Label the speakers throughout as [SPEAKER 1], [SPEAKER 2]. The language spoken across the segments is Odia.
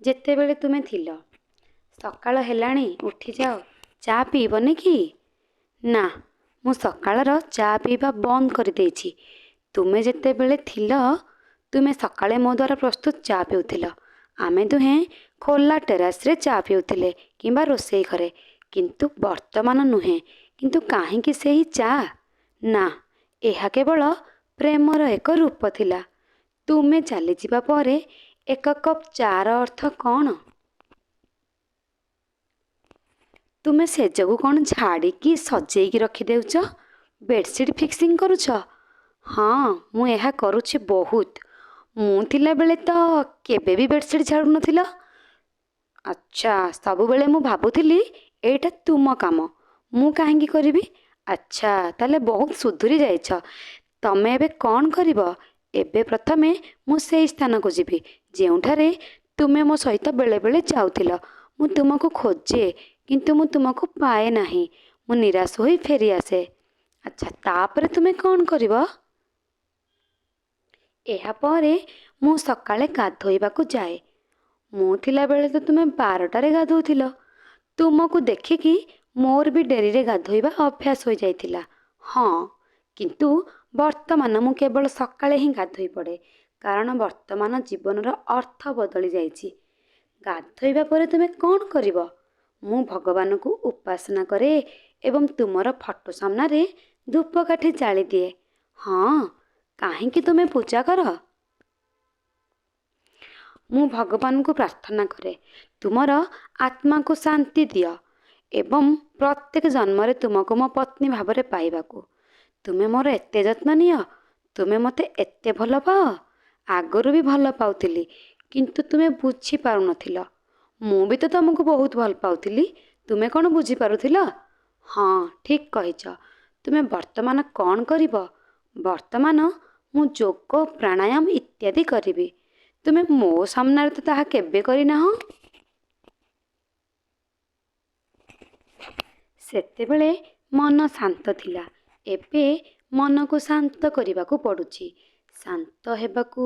[SPEAKER 1] ଯେତେବେଳେ ତୁମେ ଥିଲ। ସକାଳ ହେଲାଣି, ଉଠିଯାଅ। ଚା ପିଇବନି କି? ନା, ମୁଁ ସକାଳର ଚା ପିଇବା ବନ୍ଦ କରିଦେଇଛି। ତୁମେ ଯେତେବେଳେ ଥିଲ, ତୁମେ ସକାଳେ ମୋ ଦ୍ୱାରା ପ୍ରସ୍ତୁତ ଚା ପିଉଥିଲ। ଆମେ ଦୁହେଁ ଖୋଲା ଟେରାସ୍ରେ ଚା ପିଉଥିଲେ କିମ୍ବା ରୋଷେଇ ଘରେ। କିନ୍ତୁ ବର୍ତ୍ତମାନ ନୁହେଁ। କିନ୍ତୁ କାହିଁକି ସେହି ଚା? ନା, ଏହା କେବଳ ପ୍ରେମର ଏକ ରୂପ ଥିଲା। ତୁମେ ଚାଲିଯିବା ପରେ ଏକ କପ୍ ଚା'ର ଅର୍ଥ କ'ଣ? ତୁମେ ସେଜକୁ କ'ଣ ଝାଡ଼ିକି ସଜେଇକି ରଖିଦେଉଛ? ବେଡ଼ସିଟ୍ ଫିକ୍ସିଂ କରୁଛ? ହଁ, ମୁଁ ଏହା କରୁଛି ବହୁତ। ମୁଁ ଥିଲାବେଳେ ତ କେବେ ବି ବେଡ଼ସିଟ୍ ଝାଡ଼ୁନଥିଲ। ଆଚ୍ଛା, ସବୁବେଳେ ମୁଁ ଭାବୁଥିଲି ଏଇଟା ତୁମ କାମ। ମୁଁ କାହିଁକି କରିବି? ଆଚ୍ଛା, ତାହେଲେ ବହୁତ ସୁଧୁରି ଯାଇଛ। ତମେ ଏବେ କ'ଣ କରିବ? ଏବେ ପ୍ରଥମେ ମୁଁ ସେଇ ସ୍ଥାନକୁ ଯିବି ଯେଉଁଠାରେ ତୁମେ ମୋ ସହିତ ବେଳେବେଳେ ଯାଉଥିଲ। ମୁଁ ତୁମକୁ ଖୋଜେ, କିନ୍ତୁ ମୁଁ ତୁମକୁ ପାଏ ନାହିଁ। ମୁଁ ନିରାଶ ହୋଇ ଫେରିଆସେ। ଆଚ୍ଛା, ତାପରେ ତୁମେ କ'ଣ କରିବ? ଏହାପରେ ମୁଁ ସକାଳେ ଗାଧୋଇବାକୁ ଯାଏ। ମୁଁ ଥିଲାବେଳେ ତ ତୁମେ 12ଟାରେ ଗାଧୋଉଥିଲ। ତୁମକୁ ଦେଖିକି ମୋର ବି ଡେରିରେ ଗାଧୋଇବା ଅଭ୍ୟାସ ହୋଇଯାଇଥିଲା। ହଁ, କିନ୍ତୁ ବର୍ତ୍ତମାନ ମୁଁ କେବଳ ସକାଳେ ହିଁ ଗାଧୋଇ ପଡ଼େ, କାରଣ ବର୍ତ୍ତମାନ ଜୀବନର ଅର୍ଥ ବଦଳି ଯାଇଛି। ଗାଧୋଇବା ପରେ ତୁମେ କ'ଣ କରିବ? ମୁଁ ଭଗବାନଙ୍କୁ ଉପାସନା କରେ ଏବଂ ତୁମର ଫଟୋ ସାମ୍ନାରେ ଧୂପକାଠି ଜାଳିଦିଏ। ହଁ, କାହିଁକି ତୁମେ ପୂଜା କର? ମୁଁ ଭଗବାନଙ୍କୁ ପ୍ରାର୍ଥନା କରେ ତୁମର ଆତ୍ମାକୁ ଶାନ୍ତି ଦିଅ ଏବଂ ପ୍ରତ୍ୟେକ ଜନ୍ମରେ ତୁମକୁ ମୋ ପତ୍ନୀ ଭାବରେ ପାଇବାକୁ। ତୁମେ ମୋର ଏତେ ଯତ୍ନ ନିଅ। ତୁମେ ମୋତେ ଏତେ ଭଲ ପାଅ। ଆଗରୁ ବି ଭଲ ପାଉଥିଲି, କିନ୍ତୁ ତୁମେ ବୁଝିପାରୁନଥିଲ। ମୁଁ ବି ତ ତୁମକୁ ବହୁତ ଭଲ ପାଉଥିଲି। ତୁମେ କ'ଣ ବୁଝିପାରୁଥିଲ? ହଁ, ଠିକ୍ କହିଛ। ତୁମେ ବର୍ତ୍ତମାନ କ'ଣ କରିବ? ବର୍ତ୍ତମାନ ମୁଁ ଯୋଗ, ପ୍ରାଣାୟାମ ଇତ୍ୟାଦି କରିବି। ତୁମେ ମୋ ସାମ୍ନାରେ ତ ତାହା କେବେ କରିନାହଁ। ସେତେବେଳେ ମନ ଶାନ୍ତ ଥିଲା। ଏବେ ମନକୁ ଶାନ୍ତ କରିବାକୁ ପଡ଼ୁଛି। ଶାନ୍ତ ହେବାକୁ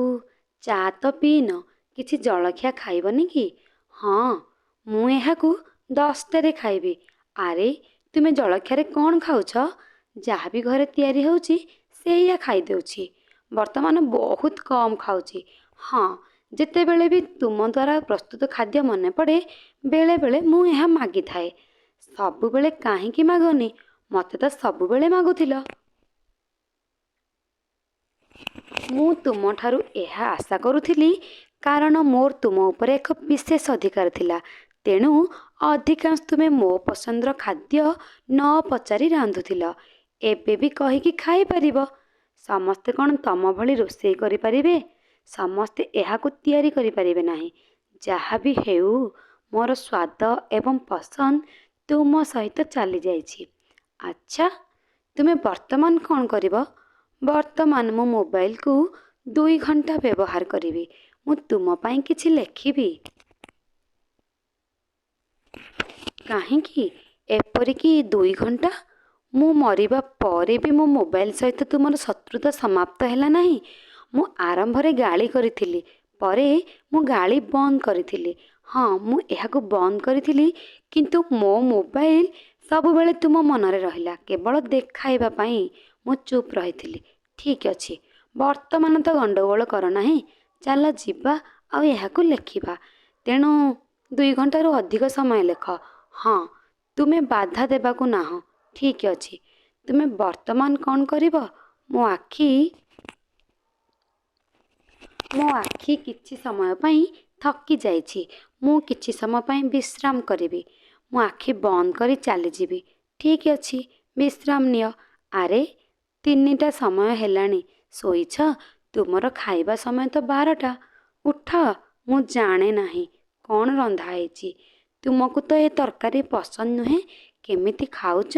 [SPEAKER 1] ଚା ତ ପିଇନ, କିଛି ଜଳଖିଆ ଖାଇବନି କି? ହଁ, ମୁଁ ଏହାକୁ 10ଟାରେ ଖାଇବି। ଆରେ, ତୁମେ ଜଳଖିଆରେ କ'ଣ ଖାଉଛ? ଯାହା ବି ଘରେ ତିଆରି ହେଉଛି ସେଇଆ ଖାଇଦେଉଛି। ବର୍ତ୍ତମାନ ବହୁତ କମ୍ ଖାଉଛି। ହଁ, ଯେତେବେଳେ ବି ତୁମ ଦ୍ୱାରା ପ୍ରସ୍ତୁତ ଖାଦ୍ୟ ମନେ ପଡ଼େ, ବେଳେବେଳେ ମୁଁ ଏହା ମାଗିଥାଏ। ସବୁବେଳେ କାହିଁକି ମାଗନି? ମୋତେ ତ ସବୁବେଳେ ମାଗୁଥିଲ। ମୁଁ ତୁମଠାରୁ ଏହା ଆଶା କରୁଥିଲି, କାରଣ ମୋର ତୁମ ଉପରେ ଏକ ବିଶେଷ ଅଧିକାର ଥିଲା। ତେଣୁ ଅଧିକାଂଶ ତୁମେ ମୋ ପସନ୍ଦର ଖାଦ୍ୟ ନ ପଚାରି ରାନ୍ଧୁଥିଲ। ଏବେ ବି କହିକି ଖାଇପାରିବ। ସମସ୍ତେ କ'ଣ ତମ ଭଳି ରୋଷେଇ କରିପାରିବେ? ସମସ୍ତେ ଏହାକୁ ତିଆରି କରିପାରିବେ ନାହିଁ। ଯାହା ବି ହେଉ, ମୋର ସ୍ୱାଦ ଏବଂ ପସନ୍ଦ ତୁମ ସହିତ ଚାଲିଯାଇଛି। ଆଚ୍ଛା, ତୁମେ ବର୍ତ୍ତମାନ କ'ଣ କରିବ? ବର୍ତ୍ତମାନ ମୁଁ ମୋବାଇଲକୁ 2 ଘଣ୍ଟା ବ୍ୟବହାର କରିବି। ମୁଁ ତୁମ ପାଇଁ କିଛି ଲେଖିବି। କାହିଁକି? ଏପରିକି 2 ଘଣ୍ଟା? ମୁଁ ମରିବା ପରେ ବି ମୋ ମୋବାଇଲ ସହିତ ତୁମର ଶତ୍ରୁତା ସମାପ୍ତ ହେଲା ନାହିଁ। ମୁଁ ଆରମ୍ଭରେ ଗାଳି କରିଥିଲି, ପରେ ମୁଁ ଗାଳି ବନ୍ଦ କରିଥିଲି। ହଁ, ମୁଁ ଏହାକୁ ବନ୍ଦ କରିଥିଲି, କିନ୍ତୁ ମୋ ମୋବାଇଲ ସବୁବେଳେ ତୁମ ମନରେ ରହିଲା, କେବଳ ଦେଖାଇବା ପାଇଁ। ମୁଁ ଚୁପ୍ ରହିଥିଲି। ଠିକ୍ ଅଛି, ବର୍ତ୍ତମାନ ତ ଗଣ୍ଡଗୋଳ କର ନାହିଁ। ଚାଲ ଯିବା ଆଉ ଏହାକୁ ଲେଖିବା। ତେଣୁ 2 ଘଣ୍ଟାରୁ ଅଧିକ ସମୟ ଲେଖ। ହଁ, ତୁମେ ବାଧା ଦେବାକୁ ନାହଁ। ଠିକ୍ ଅଛି, ତୁମେ ବର୍ତ୍ତମାନ କ'ଣ କରିବ? ମୋ ଆଖି କିଛି ସମୟ ପାଇଁ ଥକି ଯାଇଛି। ମୁଁ କିଛି ସମୟ ପାଇଁ ବିଶ୍ରାମ କରିବି। ମୁଁ ଆଖି ବନ୍ଦ କରି ଚାଲିଯିବି। ଠିକ୍ ଅଛି, ବିଶ୍ରାମ ନିଅ। ଆରେ, 3ଟା ସମୟ ହେଲାଣି। ଶୋଇଛ? ତୁମର ଖାଇବା ସମୟ ତ 12ଟା। ଉଠ। ମୁଁ ଜାଣେ ନାହିଁ କ'ଣ ରନ୍ଧା ହେଇଛି। ତୁମକୁ ତ ଏ ତରକାରୀ ପସନ୍ଦ ନୁହେଁ। କେମିତି ଖାଉଛ?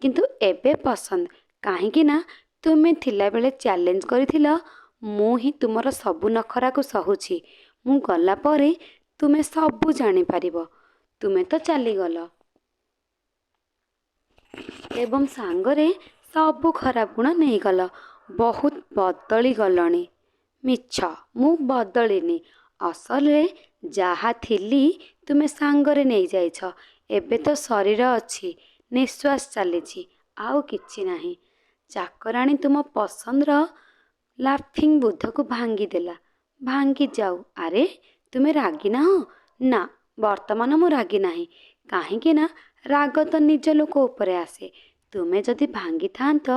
[SPEAKER 1] କିନ୍ତୁ ଏବେ ପସନ୍ଦ। କାହିଁକି ନା ତୁମେ ଥିଲାବେଳେ ଚ୍ୟାଲେଞ୍ଜ କରିଥିଲ। ମୁଁ ହିଁ ତୁମର ସବୁ ନଖରାକୁ ସହୁଛି। ମୁଁ ଗଲା ପରେ ତୁମେ ସବୁ ଜାଣିପାରିବ। ତୁମେ ତ ଚାଲିଗଲ ଏବଂ ସାଙ୍ଗରେ ସବୁ ଖରାପ ଗୁଣ ନେଇଗଲ। ବହୁତ ବଦଳି ଗଲଣି। ମିଛ, ମୁଁ ବଦଳିନି। ଅସଲରେ ଯାହା ଥିଲି ତୁମେ ସାଙ୍ଗରେ ନେଇଯାଇଛ। ଏବେ ତ ଶରୀର ଅଛି, ନିଶ୍ୱାସ ଚାଲିଛି, ଆଉ କିଛି ନାହିଁ। ଚାକରାଣୀ ତୁମ ପସନ୍ଦର ଲାଫିଂ ବୁଦ୍ଧକୁ ଭାଙ୍ଗିଦେଲା। ଭାଙ୍ଗି ଯାଉ। ଆରେ ତୁମେ ରାଗି ନାହଁ? ନା, ବର୍ତ୍ତମାନ ମୁଁ ରାଗି ନାହିଁ। କାହିଁକି ନା ରାଗ ତ ନିଜ ଲୋକ ଉପରେ ଆସେ। ତୁମେ ଯଦି ଭାଙ୍ଗିଥାନ୍ତ,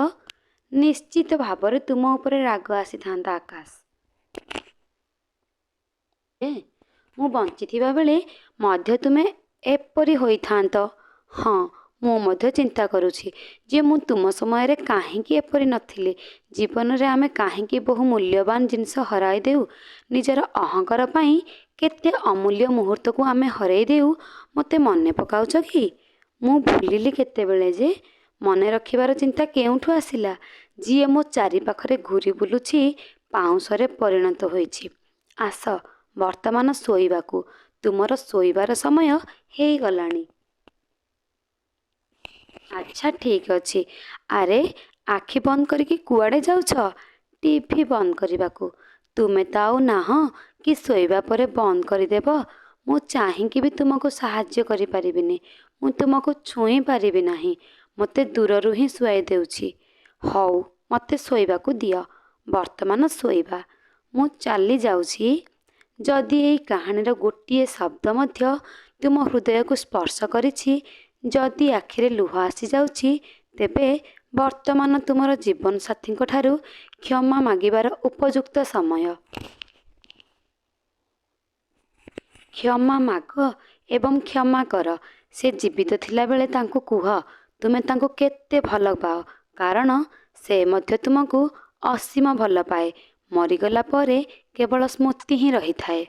[SPEAKER 1] ନିଶ୍ଚିତ ଭାବରେ ତୁମ ଉପରେ ରାଗ ଆସିଥାନ୍ତା ଆକାଶ। ମୁଁ ବଞ୍ଚିଥିବା ବେଳେ ମଧ୍ୟ ତୁମେ ଏପରି ହୋଇଥାନ୍ତ। ହଁ, ମୁଁ ମଧ୍ୟ ଚିନ୍ତା କରୁଛି ଯେ ମୁଁ ତୁମ ସମୟରେ କାହିଁକି ଏପରି ନଥିଲି। ଜୀବନରେ ଆମେ କାହିଁକି ବହୁ ମୂଲ୍ୟବାନ ଜିନିଷ ହରାଇ ଦେଉ। ନିଜର ଅହଙ୍କାର ପାଇଁ କେତେ ଅମୂଲ୍ୟ ମୁହୂର୍ତ୍ତକୁ ଆମେ ହରାଇ ଦେଉ। ମୋତେ ମନେ ପକାଉଛ କି? ମୁଁ ଭୁଲିଲି କେତେବେଳେ ଯେ। ମନେ ରଖିବାର ଚିନ୍ତା କେଉଁଠୁ ଆସିଲା? ଯିଏ ମୋ ଚାରିପାଖରେ ଘୂରି ବୁଲୁଛି ପାଉଁଶରେ ପରିଣତ ହୋଇଛି। ଆସ ବର୍ତ୍ତମାନ ଶୋଇବାକୁ। ତୁମର ଶୋଇବାର ସମୟ ହେଇଗଲାଣି। ଆଚ୍ଛା, ଠିକ୍ ଅଛି। ଆରେ ଆଖି ବନ୍ଦ କରିକି କୁଆଡ଼େ ଯାଉଛ? ଟିଭି ବନ୍ଦ କରିବାକୁ। ତୁମେ ତ ଆଉ ନାହଁ କି ଶୋଇବା ପରେ ବନ୍ଦ କରିଦେବ। ମୁଁ ଚାହିଁକି ବି ତୁମକୁ ସାହାଯ୍ୟ କରିପାରିବିନି। ମୁଁ ତୁମକୁ ଛୁଇଁ ପାରିବି ନାହିଁ। ମୋତେ ଦୂରରୁ ହିଁ ଶୁଆଇ ଦେଉଛି। ହଉ, ମୋତେ ଶୋଇବାକୁ ଦିଅ। ବର୍ତ୍ତମାନ ଶୋଇବା। ମୁଁ ଚାଲି ଯାଉଛି। ଯଦି ଏଇ କାହାଣୀର ଗୋଟିଏ ଶବ୍ଦ ମଧ୍ୟ ତୁମ ହୃଦୟକୁ ସ୍ପର୍ଶ କରିଛି, ଯଦି ଆଖିରେ ଲୁହ ଆସିଯାଉଛି, ତେବେ ବର୍ତ୍ତମାନ ତୁମର ଜୀବନସାଥୀଙ୍କ ଠାରୁ କ୍ଷମା ମାଗିବାର ଉପଯୁକ୍ତ ସମୟ। କ୍ଷମା ମାଗ ଏବଂ କ୍ଷମା କର। ସେ ଜୀବିତ ଥିଲାବେଳେ ତାଙ୍କୁ କୁହ ତୁମେ ତାଙ୍କୁ କେତେ ଭଲ ପାଅ, କାରଣ ସେ ମଧ୍ୟ ତୁମକୁ ଅସୀମ ଭଲ ପାଏ। ମରିଗଲା ପରେ କେବଳ ସ୍ମୃତି ହିଁ ରହିଥାଏ।